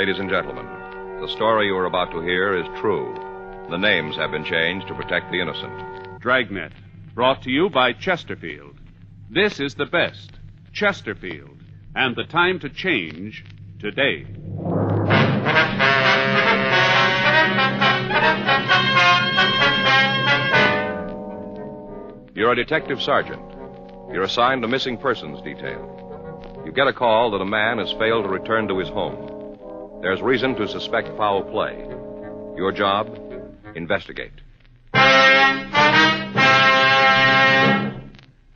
ladies and gentlemen. The story you are about to hear is true. The names have been changed to protect the innocent. Dragnet, brought to you by Chesterfield. This is the best, Chesterfield, and the time to change today. You're a detective sergeant. You're assigned to missing persons detail. You get a call that a man has failed to return to his home. There's reason to suspect foul play. Your job? Investigate.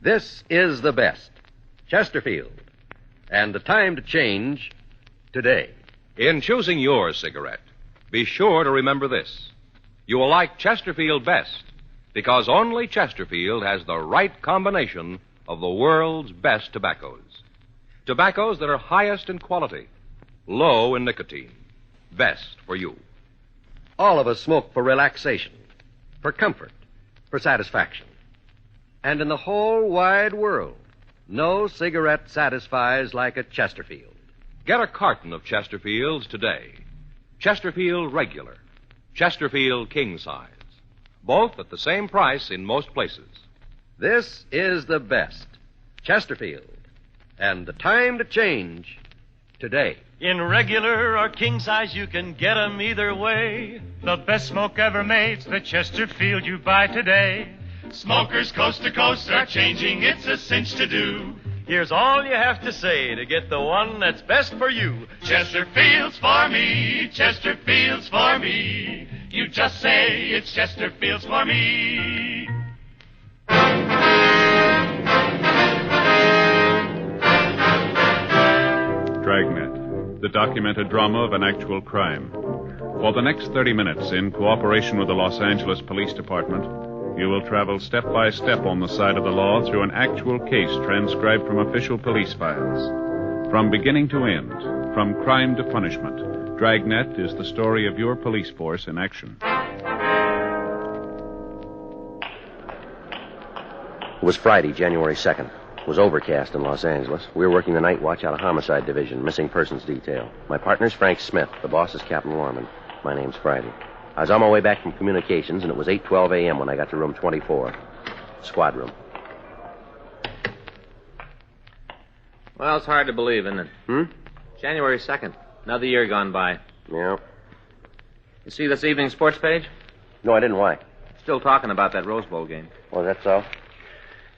This is the best, Chesterfield, and the time to change today. In choosing your cigarette, be sure to remember this. You will like Chesterfield best because only Chesterfield has the right combination of the world's best tobaccos. Tobaccos that are highest in quality, low in nicotine, best for you. All of us smoke for relaxation, for comfort, for satisfaction. And in the whole wide world, no cigarette satisfies like a Chesterfield. Get a carton of Chesterfields today. Chesterfield Regular, Chesterfield King Size. Both at the same price in most places. This is the best, Chesterfield, and the time to change today. In regular or king size, you can get 'em either way. The best smoke ever made's the Chesterfield you buy today. Smokers coast to coast are changing, it's a cinch to do. Here's all you have to say to get the one that's best for you. Chesterfield's for me, Chesterfield's for me. You just say it's Chesterfield's for me. Dragnet, the documented drama of an actual crime. For the next 30 minutes, in cooperation with the Los Angeles Police Department, you will travel step by step on the side of the law through an actual case transcribed from official police files. From beginning to end, from crime to punishment, Dragnet is the story of your police force in action. It was Friday, January 2nd. It was overcast in Los Angeles. We were working the night watch out of Homicide Division, missing persons detail. My partner's Frank Smith. The boss is Captain Warman. My name's Friday. I was on my way back from communications, and it was 8:12 a.m. when I got to room 24. Squad room. Well, it's hard to believe, isn't it? January 2nd. Another year gone by. Yeah. You see this evening's sports page? No, I didn't. Why? Still talking about that Rose Bowl game. Oh, that's so?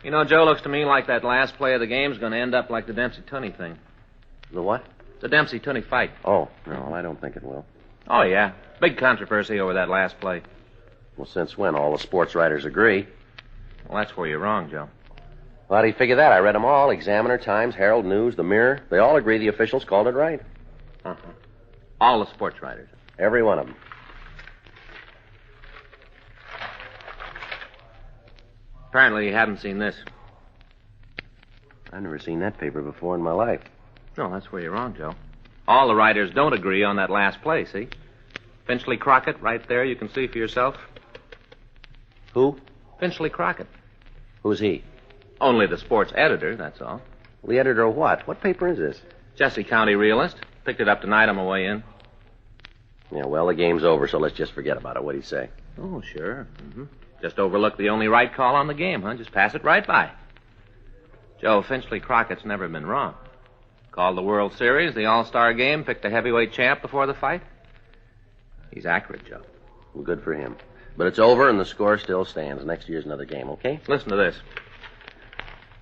You know, Joe, looks to me like that last play of the game's going to end up like the Dempsey-Tunney thing. The what? The Dempsey-Tunney fight. Oh, no, I don't think it will. Oh, yeah. Big controversy over that last play. Well, since when? All the sports writers agree. Well, that's where you're wrong, Joe. Well, how do you figure that? I read them all. Examiner, Times, Herald, News, The Mirror. They all agree the officials called it right. Uh-huh. All the sports writers. Every one of them. Apparently you haven't seen this. I've never seen that paper before in my life. No, that's where you're wrong, Joe. All the writers don't agree on that last play, see? Finchley Crockett, right there, you can see for yourself. Who? Finchley Crockett. Who's he? Only the sports editor, that's all. Well, the editor of what? What paper is this? Jesse County Realist. Picked it up tonight on my way in. Yeah, well, the game's over, so let's just forget about it. What do you say? Oh, sure. Mm-hmm. Just overlooked the only right call on the game, huh? Just pass it right by. Joe, Finchley Crockett's never been wrong. Called the World Series, the All-Star game, picked a heavyweight champ before the fight. He's accurate, Joe. Well, good for him. But it's over, and the score still stands. Next year's another game, okay? Listen to this.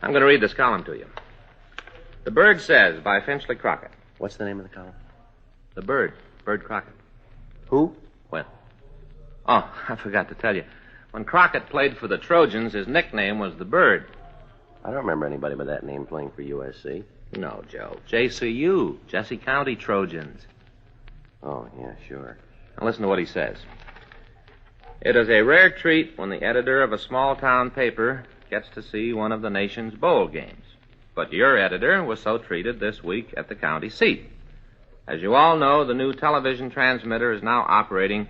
I'm going to read this column to you. The Bird Says by Finchley Crockett. What's the name of the column? The Bird. Bird Crockett. Who? Well. Oh, I forgot to tell you. When Crockett played for the Trojans, his nickname was the Bird. I don't remember anybody by that name playing for USC. No, Joe. JCU. Jesse County Trojans. Oh, yeah, sure. Now listen to what he says. It is a rare treat when the editor of a small-town paper gets to see one of the nation's bowl games. But your editor was so treated this week at the county seat. As you all know, the new television transmitter is now operating,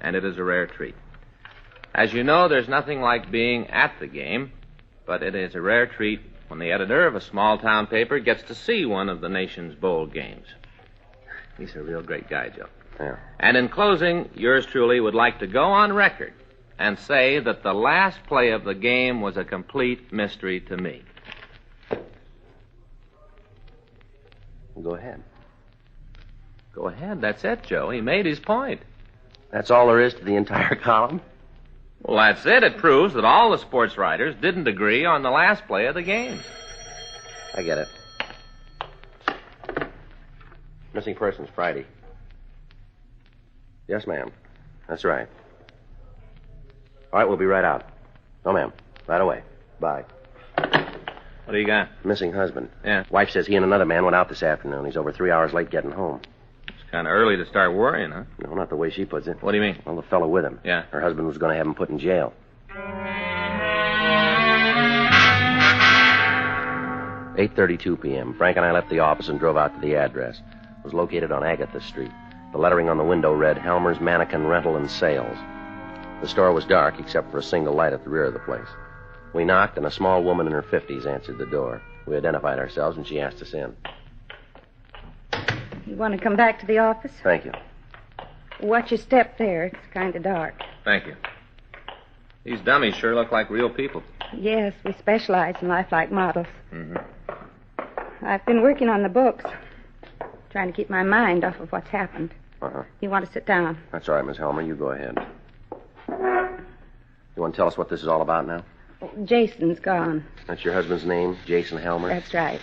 and it is a rare treat. As you know, there's nothing like being at the game, but it is a rare treat when the editor of a small-town paper gets to see one of the nation's bowl games. He's a real great guy, Joe. Yeah. And in closing, yours truly would like to go on record and say that the last play of the game was a complete mystery to me. Go ahead. Go ahead. That's it, Joe. He made his point. That's all there is to the entire column? Well, that's it. It proves that all the sports writers didn't agree on the last play of the game. I get it. Missing persons, Friday. Yes, ma'am. That's right. All right, we'll be right out. No, ma'am. Right away. Bye. What do you got? Missing husband. Yeah. Wife says he and another man went out this afternoon. He's over 3 hours late getting home. It's kind of early to start worrying, huh? No, not the way she puts it. What do you mean? Well, the fellow with him. Yeah. Her husband was going to have him put in jail. 8:32 p.m. Frank and I left the office and drove out to the address. It was located on Agatha Street. The lettering on the window read, Helmer's Mannikin Rental and Sales. The store was dark except for a single light at the rear of the place. We knocked, and a small woman in her 50s answered the door. We identified ourselves, and she asked us in. You want to come back to the office? Thank you. Watch your step there. It's kind of dark. Thank you. These dummies sure look like real people. Yes, we specialize in lifelike models. Mm-hmm. I've been working on the books, trying to keep my mind off of what's happened. Uh-huh. You want to sit down? That's all right, Miss Helmer. You go ahead. You want to tell us what this is all about now? Jason's gone. That's your husband's name, Jason Helmer? That's right.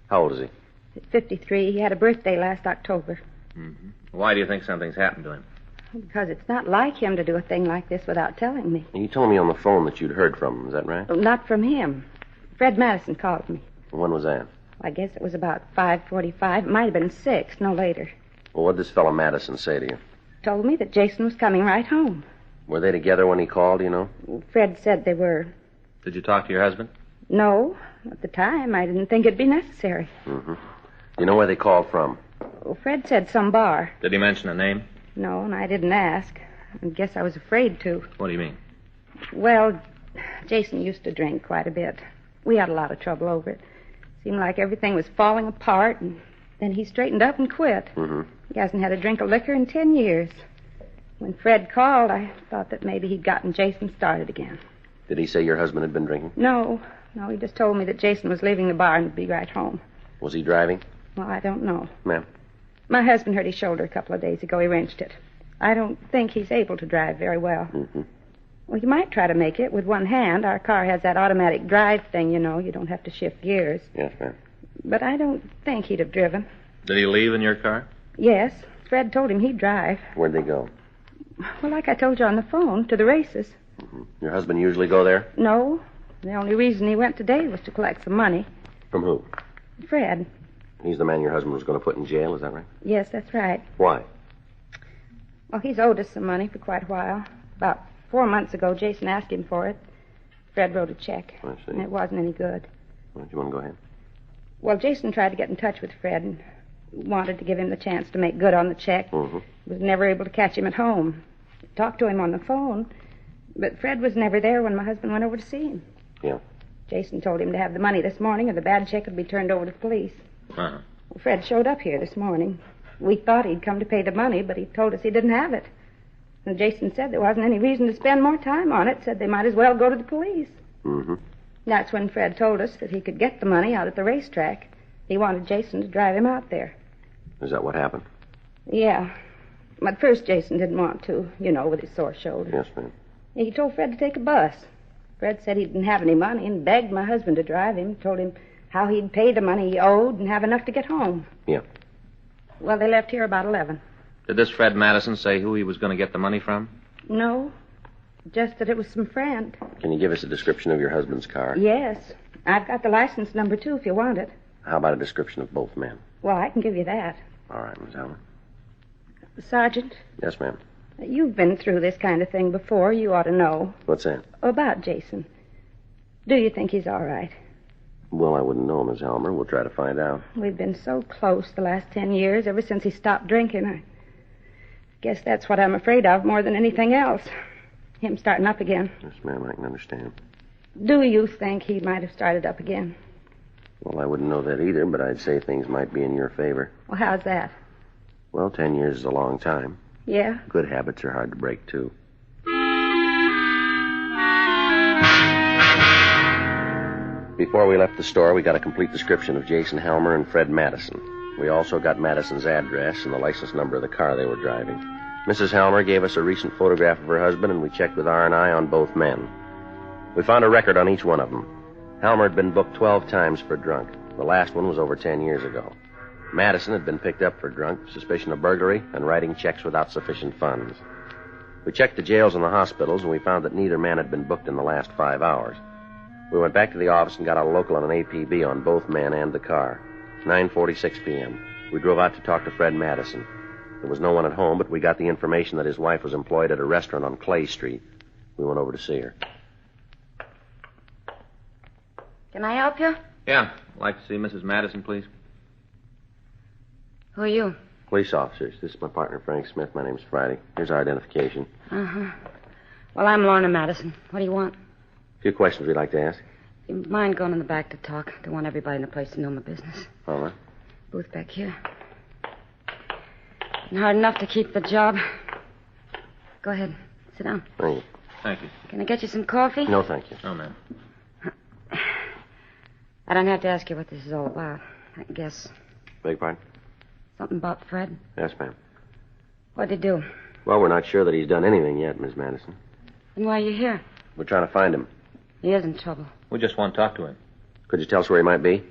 How old is he? He's 53. He had a birthday last October. Mm-hmm. Why do you think something's happened to him? Because it's not like him to do a thing like this without telling me. And you told me on the phone that you'd heard from him. Is that right? Not from him. Fred Madison called me. When was that? I guess it was about 5:45. It might have been 6, no later. Well, what did this fellow Madison say to you? Told me that Jason was coming right home. Were they together when he called, do you know? Fred said they were. Did you talk to your husband? No. At the time, I didn't think it'd be necessary. Mm-hmm. Do you know where they called from? Well, Fred said some bar. Did he mention a name? No, and I didn't ask. I guess I was afraid to. What do you mean? Well, Jason used to drink quite a bit. We had a lot of trouble over it. Seemed like everything was falling apart, and then he straightened up and quit. Mm-hmm. He hasn't had a drink of liquor in 10 years. When Fred called, I thought that maybe he'd gotten Jason started again. Did he say your husband had been drinking? No, he just told me that Jason was leaving the bar and would be right home. Was he driving? Well, I don't know. Ma'am? My husband hurt his shoulder a couple of days ago. He wrenched it. I don't think he's able to drive very well. Mm-hmm. Well, he might try to make it with one hand. Our car has that automatic drive thing, you know. You don't have to shift gears. Yes, ma'am. But I don't think he'd have driven. Did he leave in your car? Yes. Fred told him he'd drive. Where'd they go? Well, like I told you on the phone, to the races. Mm-hmm. Your husband usually go there? No. The only reason he went today was to collect some money. From who? Fred. He's the man your husband was going to put in jail, is that right? Yes, that's right. Why? Well, he's owed us some money for quite a while. About 4 months ago, Jason asked him for it. Fred wrote a check. I see. And it wasn't any good. Well, do you want to go ahead? Well, Jason tried to get in touch with Fred and wanted to give him the chance to make good on the check. Mm-hmm. Was never able to catch him at home. Talked to him on the phone, but Fred was never there when my husband went over to see him. Yeah. Jason told him to have the money this morning or the bad check would be turned over to the police. Uh-huh. Well, Fred showed up here this morning. We thought he'd come to pay the money, but he told us he didn't have it. And Jason said there wasn't any reason to spend more time on it, said they might as well go to the police. Mm-hmm. That's when Fred told us that he could get the money out at the racetrack. He wanted Jason to drive him out there. Is that what happened? Yeah. At first, Jason didn't want to, you know, with his sore shoulder. Yes, ma'am. He told Fred to take a bus. Fred said he didn't have any money and begged my husband to drive him, told him how he'd pay the money he owed and have enough to get home. Yeah. Well, they left here about 11. Did this Fred Madison say who he was going to get the money from? No, just that it was some friend. Can you give us a description of your husband's car? Yes. I've got the license number, too, if you want it. How about a description of both men? Well, I can give you that. All right, Miss Allen. Sergeant, Yes, ma'am. you've been through this kind of thing before. You ought to know. What's that? About Jason. Do you think he's all right? Well, I wouldn't know, Miss Helmer. We'll try to find out. We've been so close the last 10 years, ever since he stopped drinking. I guess that's what I'm afraid of more than anything else. Him starting up again. Yes, ma'am, I can understand. Do you think he might have started up again? Well, I wouldn't know that either, but I'd say things might be in your favor. Well, how's that? Well, 10 years is a long time. Yeah? Good habits are hard to break, too. Before we left the store, we got a complete description of Jason Helmer and Fred Madison. We also got Madison's address and the license number of the car they were driving. Mrs. Helmer gave us a recent photograph of her husband, and we checked with R&I on both men. We found a record on each one of them. Helmer had been booked 12 times for drunk. The last one was over 10 years ago. Madison had been picked up for drunk, suspicion of burglary, and writing checks without sufficient funds. We checked the jails and the hospitals, and we found that neither man had been booked in the last 5 hours. We went back to the office and got a local and an APB on both men and the car. 9:46 p.m. We drove out to talk to Fred Madison. There was no one at home, but we got the information that his wife was employed at a restaurant on Clay Street. We went over to see her. Can I help you? Yeah. I'd like to see Mrs. Madison, please. Who are you? Police officers. This is my partner, Frank Smith. My name's Friday. Here's our identification. Uh-huh. Well, I'm Lorna Madison. What do you want? A few questions we'd like to ask. You mind going in the back to talk? Don't want everybody in the place to know my business. All right. Booth back here. And hard enough to keep the job. Go ahead. Sit down. Thank you. Thank you. Can I get you some coffee? No, thank you. Oh, ma'am. I don't have to ask you what this is all about. I can guess. Beg pardon? Something about Fred? Yes, ma'am. What'd he do? Well, we're not sure that he's done anything yet, Miss Madison. And why are you here? We're trying to find him. He is in trouble. We just want to talk to him. Could you tell us where he might be?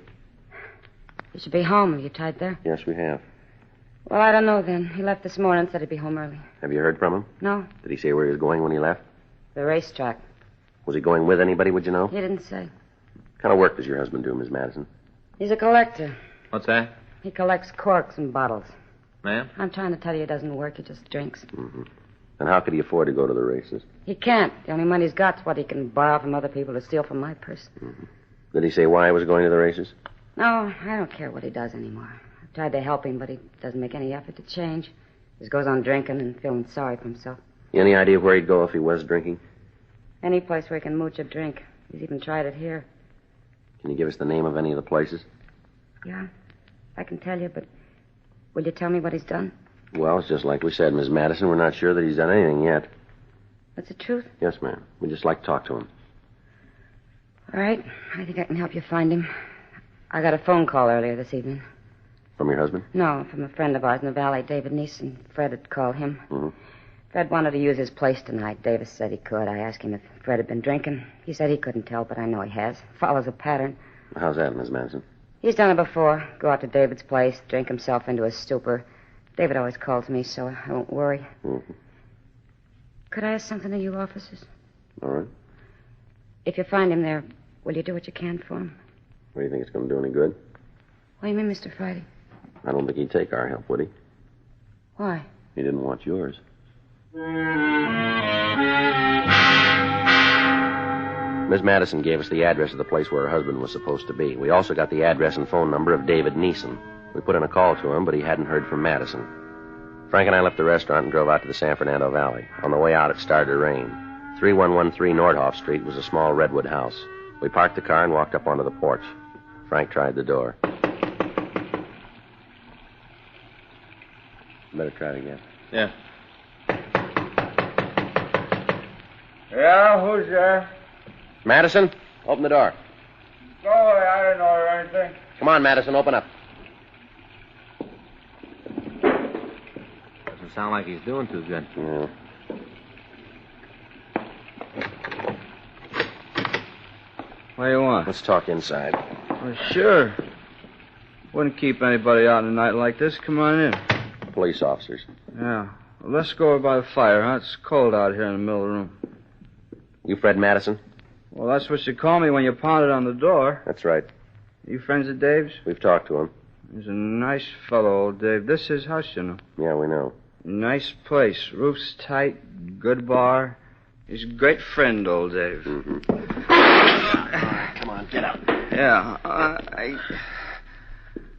You should be home. Are you tied there? Yes, we have. Well, I don't know then. He left this morning and said he'd be home early. Have you heard from him? No. Did he say where he was going when he left? The racetrack. Was he going with anybody, would you know? He didn't say. What kind of work does your husband do, Miss Madison? He's a collector. What's that? He collects corks and bottles. Ma'am? I'm trying to tell you he doesn't work. He just drinks. Mm-hmm. And how could he afford to go to the races? He can't. The only money he's got's what he can borrow from other people to steal from my purse. Mm-hmm. Did he say why he was going to the races? No, I don't care what he does anymore. I've tried to help him, but he doesn't make any effort to change. Just goes on drinking and feeling sorry for himself. Any idea where he'd go if he was drinking? Any place where he can mooch a drink. He's even tried it here. Can you give us the name of any of the places? Yeah, I can tell you, but will you tell me what he's done? Well, it's just like we said, Miss Madison. We're not sure that he's done anything yet. That's the truth? Yes, ma'am. We'd just like to talk to him. All right. I think I can help you find him. I got a phone call earlier this evening. From your husband? No, from a friend of ours in the valley, David Neeson. Fred had called him. Mm-hmm. Fred wanted to use his place tonight. Davis said he could. I asked him if Fred had been drinking. He said he couldn't tell, but I know he has. Follows a pattern. How's that, Miss Madison? He's done it before. Go out to David's place, drink himself into a stupor. David always calls me, so I won't worry. Mm-hmm. Could I ask something of you officers? All right. If you find him there, will you do what you can for him? What do you think it's going to do any good? What do you mean, Mr. Friday? I don't think he'd take our help, would he? Why? He didn't want yours. Miss Madison gave us the address of the place where her husband was supposed to be. We also got the address and phone number of David Neeson. We put in a call to him, but he hadn't heard from Madison. Frank and I left the restaurant and drove out to the San Fernando Valley. On the way out, it started to rain. 3113 Nordhoff Street was a small redwood house. We parked the car and walked up onto the porch. Frank tried the door. Better try it again. Yeah. Yeah, who's there? Madison, open the door. Go away, I didn't order anything. Come on, Madison, open up. Doesn't sound like he's doing too good. Yeah. What do you want? Let's talk inside. Well, sure. Wouldn't keep anybody out in a night like this. Come on in. Police officers. Yeah. Well, let's go over by the fire, huh? It's cold out here in the middle of the room. You Fred Madison? Well, that's what you called me when you pounded on the door. That's right. You friends of Dave's? We've talked to him. He's a nice fellow, old Dave. This is his house, you know. Yeah, we know. Nice place. Roof's tight. Good bar. He's a great friend, old Dave. Mm-hmm. Come on, get up. Yeah.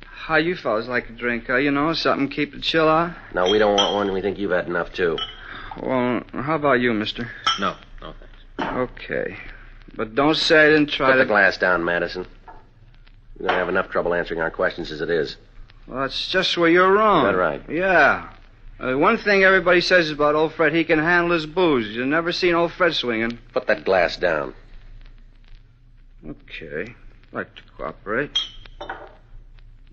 How you fellas like a drink, huh? You know, something keep the chill out? No, we don't want one. We think you've had enough, too. Well, how about you, mister? No, thanks. Okay. But don't say I didn't try Put to... the glass down, Madison. You're going to have enough trouble answering our questions as it is. Well, that's just where you're wrong. Is that right? Yeah. One thing everybody says about old Fred, he can handle his booze. You've never seen old Fred swinging. Put that glass down. Okay. I'd like to cooperate.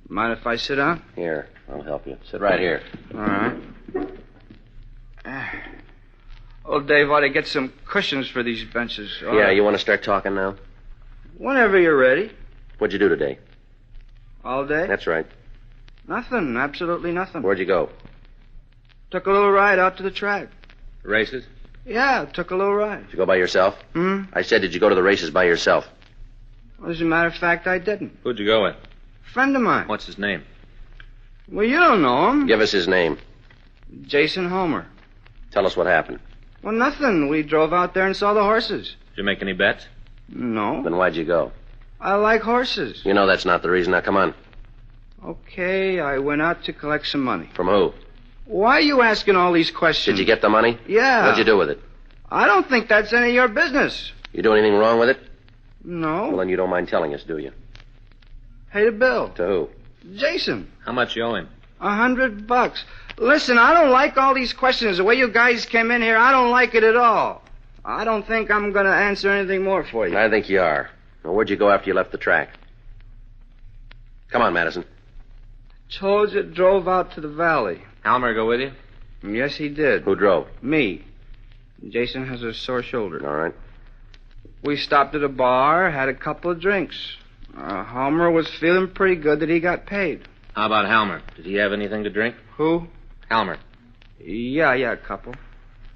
Mind if I sit down? Here, I'll help you. Sit right here. All right. Old Dave ought to get some cushions for these benches. All Yeah, right. you want to start talking now? Whenever you're ready. What'd you do today? All day? That's right. Nothing. Absolutely nothing. Where'd you go? Took a little ride out to the track. Races? Yeah, took a little ride. Did you go by yourself? I said, did you go to the races by yourself? Well, as a matter of fact, I didn't. Who'd you go with? Friend of mine. What's his name? Well, you don't know him. Give us his name. Jason Homer. Tell us what happened. Well, nothing. We drove out there and saw the horses. Did you make any bets? No. Then why'd you go? I like horses. You know that's not the reason. Now, come on. Okay, I went out to collect some money. From who? Why are you asking all these questions? Did you get the money? Yeah. What'd you do with it? I don't think that's any of your business. You do anything wrong with it? No. Well, then you don't mind telling us, do you? Pay the bill. To who? Jason. How much you owe him? $100. Listen, I don't like all these questions. The way you guys came in here, I don't like it at all. I don't think I'm going to answer anything more for you. I think you are. Now, where'd you go after you left the track? Come on, Madison. Told you, drove out to the valley. Halmer go with you? Yes, he did. Who drove? Me. Jason has a sore shoulder. All right. We stopped at a bar, had a couple of drinks. Homer was feeling pretty good that he got paid. How about Halmer? Did he have anything to drink? Who? Halmer. Yeah, a couple.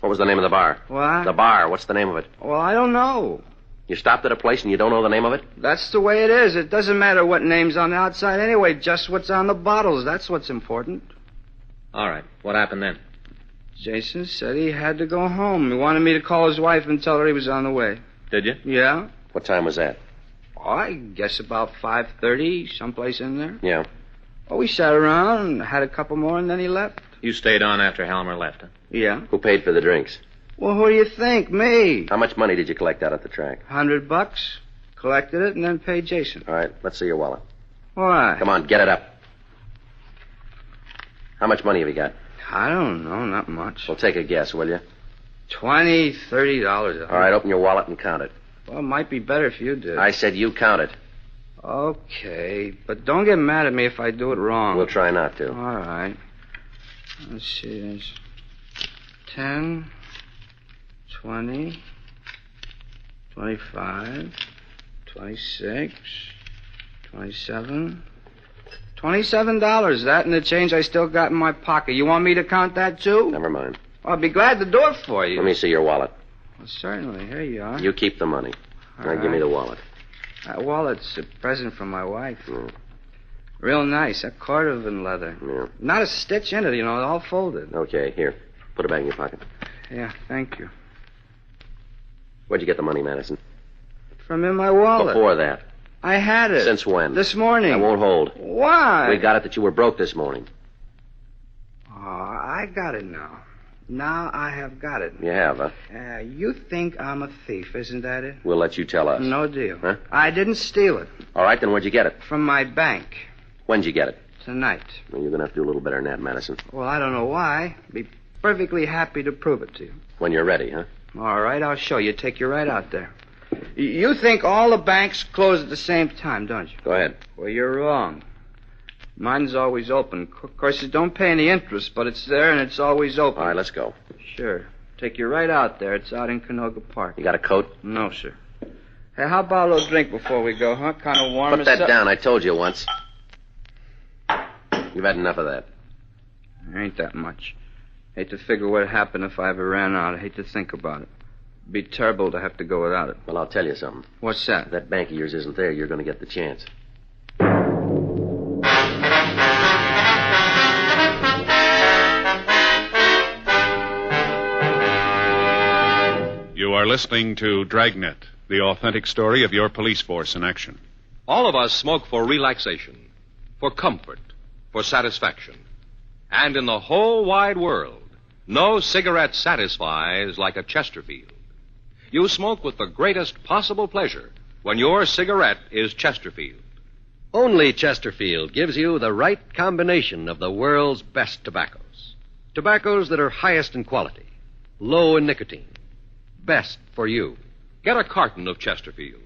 What was the name of the bar? What? The bar. What's the name of it? Well, I don't know. You stopped at a place and you don't know the name of it? That's the way it is. It doesn't matter what name's on the outside anyway, just what's on the bottles. That's what's important. All right. What happened then? Jason said he had to go home. He wanted me to call his wife and tell her he was on the way. Did you? Yeah? What time was that? Oh, I guess about 5:30, someplace in there. Yeah. Oh, we sat around and had a couple more, and then he left. You stayed on after Halmer left, huh? Yeah. Who paid for the drinks? Well, who do you think? Me. How much money did you collect out at the track? $100. Collected it and then paid Jason. All right, let's see your wallet. Why? Come on, get it up. How much money have you got? I don't know, not much. Well, take a guess, will you? $20, $30. All right, open your wallet and count it. Well, it might be better if you did. I said you count it. Okay, but don't get mad at me if I do it wrong. We'll try not to. All right. Let's see, there's 10, 20, 25, 26, 27. $27. That and the change I still got in my pocket. You want me to count that, too? Never mind. Well, I'll be glad to do it for you. Let me see your wallet. Well, certainly. Here you are. You keep the money. All Now give me right. the wallet. That wallet's a present from my wife. Mm. Real nice. A Cordovan leather. Yeah. Not a stitch in it, all folded. Okay, here. Put it back in your pocket. Yeah, thank you. Where'd you get the money, Madison? From in my wallet. Before that. I had it. Since when? This morning. I won't hold. Why? We got it that you were broke this morning. Oh, I got it now. Now I have got it. You have, huh? You think I'm a thief, isn't that it? We'll let you tell us. No deal. Huh? I didn't steal it. All right, then where'd you get it? From my bank. When'd you get it? Tonight. Well, you're going to have to do a little better than that, Madison. Well, I don't know why. Be perfectly happy to prove it to you. When you're ready, huh? All right, I'll show you. Take you right out there. You think all the banks close at the same time, don't you? Go ahead. Well, you're wrong. Mine's always open. Of course, it don't pay any interest, but it's there and it's always open. All right, let's go. Sure. Take you right out there. It's out in Canoga Park. You got a coat? No, sir. Hey, how about a little drink before we go, huh? Kind of warm. Put that down. I told you once. You've had enough of that. Ain't that much. Hate to figure what'd happen if I ever ran out. I hate to think about it. It'd be terrible to have to go without it. Well, I'll tell you something. What's that? If that bank of yours isn't there, you're going to get the chance. You are listening to Dragnet, the authentic story of your police force in action. All of us smoke for relaxation, for comfort, for satisfaction. And in the whole wide world, no cigarette satisfies like a Chesterfield. You smoke with the greatest possible pleasure when your cigarette is Chesterfield. Only Chesterfield gives you the right combination of the world's best tobaccos. Tobaccos that are highest in quality, low in nicotine, best for you. Get a carton of Chesterfields.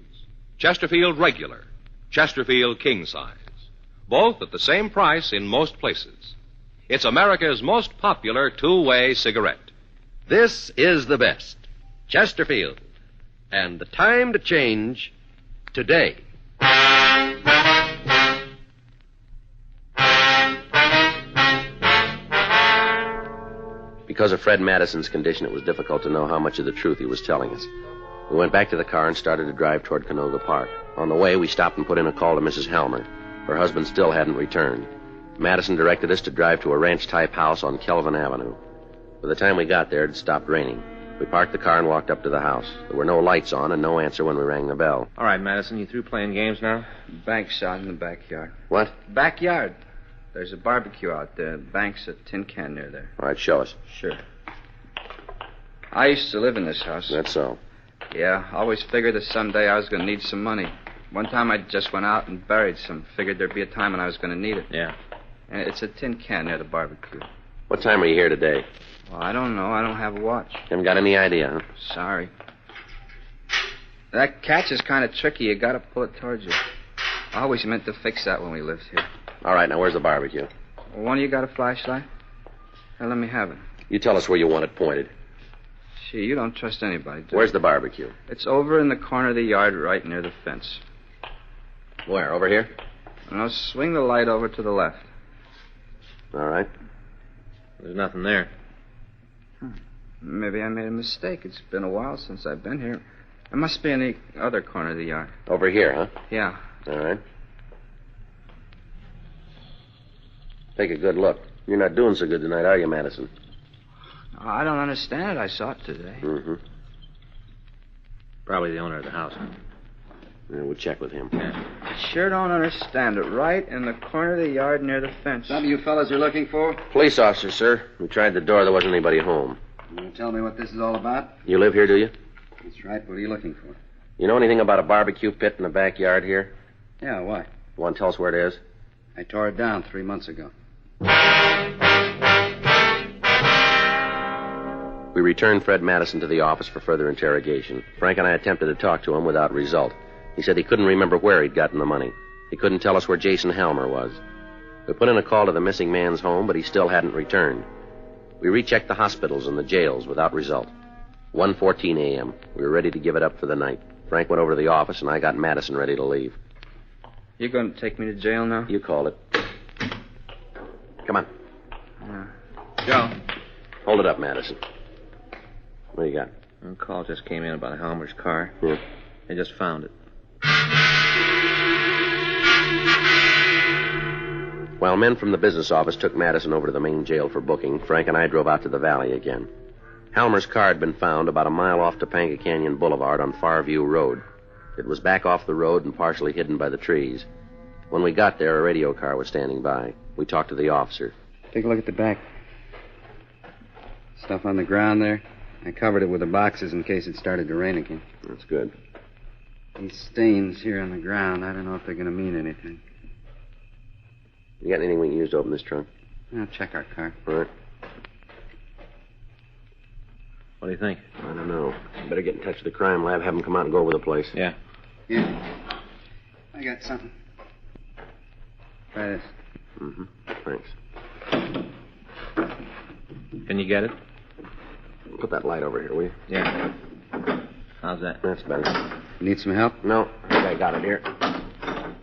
Chesterfield Regular, Chesterfield King Size. Both at the same price in most places. It's America's most popular two-way cigarette. This is the best. Chesterfield. And the time to change, today. Because of Fred Madison's condition, it was difficult to know how much of the truth he was telling us. We went back to the car and started to drive toward Canoga Park. On the way, we stopped and put in a call to Mrs. Helmer. Her husband still hadn't returned. Madison directed us to drive to a ranch-type house on Kelvin Avenue. By the time we got there, it had stopped raining. We parked the car and walked up to the house. There were no lights on and no answer when we rang the bell. All right, Madison, you through playing games now? Bank shot in the backyard. What? Backyard. There's a barbecue out there. Bank's a tin can near there. All right, show us. Sure. I used to live in this house. That's so. Yeah, always figured that someday I was going to need some money. One time I just went out and buried some. Figured there'd be a time when I was going to need it. Yeah. And it's a tin can near the barbecue. What time are you here today? Well, I don't know. I don't have a watch. Haven't got any idea, huh? Sorry. That catch is kind of tricky. You got to pull it towards you. I always meant to fix that when we lived here. All right, now where's the barbecue? Well, one of you got a flashlight? Now, let me have it. You tell us where you want it pointed. Gee, you don't trust anybody, do you? Where's the barbecue? It's over in the corner of the yard right near the fence. Where, over here? Now, swing the light over to the left. All right. There's nothing there. Maybe I made a mistake. It's been a while since I've been here. It must be in the other corner of the yard. Over here, huh? Yeah. All right. Take a good look. You're not doing so good tonight, are you, Madison? I don't understand it. I saw it today. Mm-hmm. Probably the owner of the house. Yeah, we'll check with him. Yeah. I sure don't understand it. Right in the corner of the yard near the fence. Something you fellas are looking for? Police officer, sir. We tried the door. There wasn't anybody home. You want to tell me what this is all about? You live here, do you? That's right. What are you looking for? You know anything about a barbecue pit in the backyard here? Yeah, why? You want to tell us where it is? I tore it down 3 months ago. We returned Fred Madison to the office for further interrogation. Frank and I attempted to talk to him without result. He said he couldn't remember where he'd gotten the money. He couldn't tell us where Jason Helmer was. We put in a call to the missing man's home, but he still hadn't returned. We rechecked the hospitals and the jails without result. 1:14 a.m. We were ready to give it up for the night. Frank went over to the office, and I got Madison ready to leave. You going to take me to jail now? You called it. Come on. Joe. Hold it up, Madison. What do you got? A call just came in about Helmer's car. Yeah. They just found it. While men from the business office took Madison over to the main jail for booking, Frank and I drove out to the valley again. Helmer's car had been found about a mile off Topanga Canyon Boulevard on Farview Road. It was back off the road and partially hidden by the trees. When we got there, a radio car was standing by. We talked to the officer. Take a look at the back. Stuff on the ground there. I covered it with the boxes in case it started to rain again. That's good. These stains here on the ground, I don't know if they're going to mean anything. You got anything we can use to open this trunk? I'll check our car. All right. What do you think? I don't know. Better get in touch with the crime lab, have them come out and go over the place. Yeah. Yeah. I got something. Try this. Mm-hmm. Thanks. Can you get it? Put that light over here, will you? Yeah. How's that? That's better. You need some help? No, I think I got it here.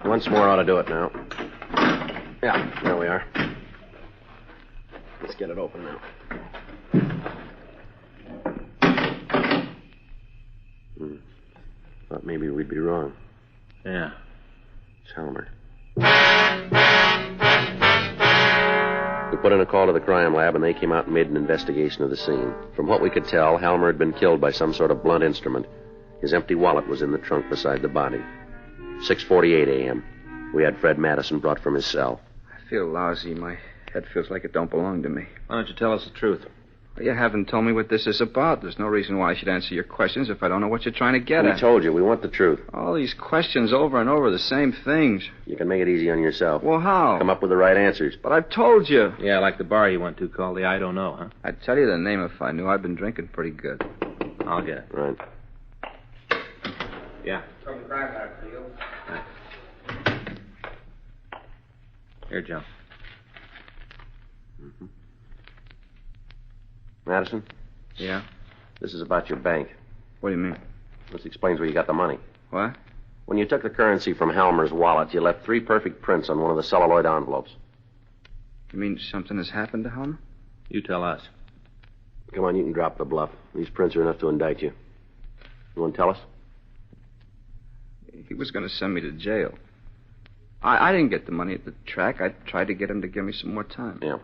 Once more ought to do it now. Yeah, there we are. Let's get it open now. Thought maybe we'd be wrong. Yeah. It's Helmer. We put in a call to the crime lab, and they came out and made an investigation of the scene. From what we could tell, Helmer had been killed by some sort of blunt instrument. His empty wallet was in the trunk beside the body. 6:48 a.m. We had Fred Madison brought from his cell. I feel lousy. My head feels like it don't belong to me. Why don't you tell us the truth? You haven't told me what this is about. There's no reason why I should answer your questions if I don't know what you're trying to get at. We told you. We want the truth. All these questions over and over, the same things. You can make it easy on yourself. Well, how? Come up with the right answers. But I've told you. Yeah, like the bar you went to called the I Don't Know, huh? I'd tell you the name if I knew. I've been drinking pretty good. I'll get it. Right. Yeah. From Dragnet, Field. Here, Joe. Mm-hmm. Madison? Yeah? This is about your bank. What do you mean? This explains where you got the money. What? When you took the currency from Halmer's wallet, you left 3 perfect prints on one of the celluloid envelopes. You mean something has happened to Halmer? You tell us. Come on, you can drop the bluff. These prints are enough to indict you. You want to tell us? He was going to send me to jail. I didn't get the money at the track. I tried to get him to give me some more time. Yeah.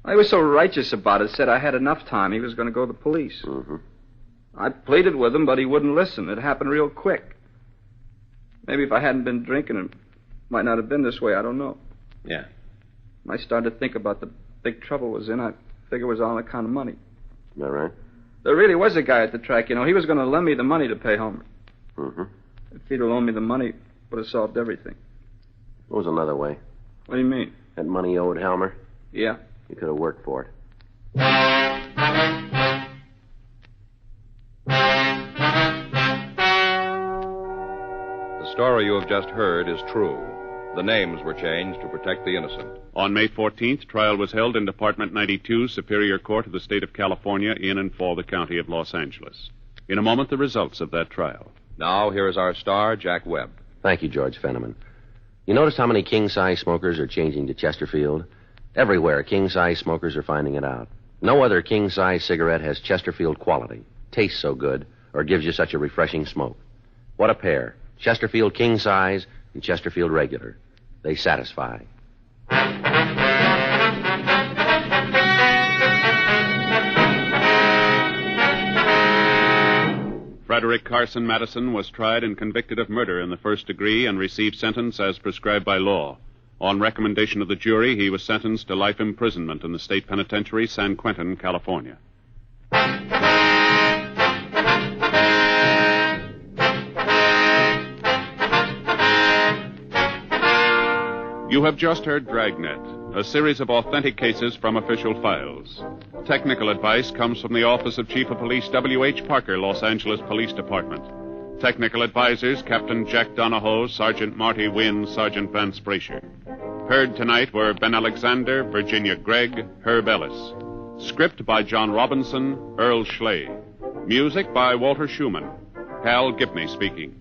I was so righteous about it, said I had enough time. He was going to go to the police. Mm-hmm. I pleaded with him, but he wouldn't listen. It happened real quick. Maybe if I hadn't been drinking, it might not have been this way. I don't know. Yeah. When I started to think about the big trouble was in, I figured it was on account of money. Is that right? There really was a guy at the track, you know. He was going to lend me the money to pay Homer. Mm-hmm. If he'd have loaned me the money, it would have solved everything. What was another way? What do you mean? That money owed Halmer? Yeah. You could have worked for it. The story you have just heard is true. The names were changed to protect the innocent. On May 14th, trial was held in Department 92, Superior Court of the State of California, in and for the County of Los Angeles. In a moment, the results of that trial. Now, here is our star, Jack Webb. Thank you, George Fenneman. You notice how many king-size smokers are changing to Chesterfield? Everywhere, king-size smokers are finding it out. No other king-size cigarette has Chesterfield quality, tastes so good, or gives you such a refreshing smoke. What a pair. Chesterfield king-size and Chesterfield regular. They satisfy. Frederick Carson Madison was tried and convicted of murder in the first degree and received sentence as prescribed by law. On recommendation of the jury, he was sentenced to life imprisonment in the state penitentiary, San Quentin, California. You have just heard Dragnet, a series of authentic cases from official files. Technical advice comes from the Office of Chief of Police W.H. Parker, Los Angeles Police Department. Technical advisors, Captain Jack Donahoe, Sergeant Marty Wynn, Sergeant Vance Brasher. Heard tonight were Ben Alexander, Virginia Gregg, Herb Ellis. Script by John Robinson, Earl Schley. Music by Walter Schumann. Hal Gibney speaking.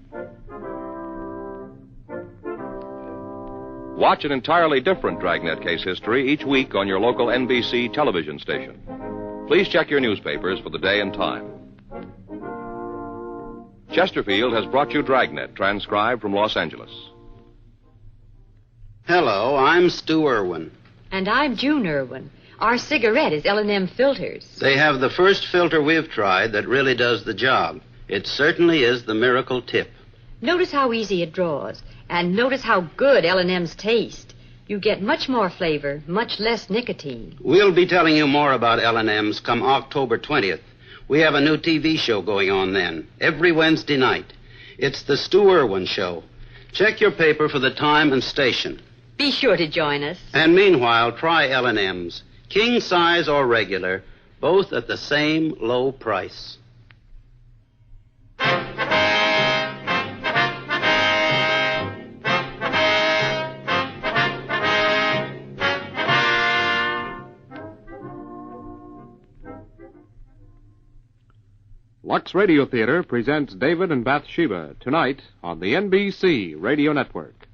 Watch an entirely different Dragnet case history each week on your local NBC television station. Please check your newspapers for the day and time. Chesterfield has brought you Dragnet, transcribed from Los Angeles. Hello, I'm Stu Irwin. And I'm June Irwin. Our cigarette is L&M Filters. They have the first filter we've tried that really does the job. It certainly is the miracle tip. Notice how easy it draws, and notice how good L&M's taste. You get much more flavor, much less nicotine. We'll be telling you more about L&M's come October 20th. We have a new TV show going on then, every Wednesday night. It's the Stu Irwin Show. Check your paper for the time and station. Be sure to join us. And meanwhile, try L&M's, king size or regular, both at the same low price. Lux Radio Theater presents David and Bathsheba tonight on the NBC Radio Network.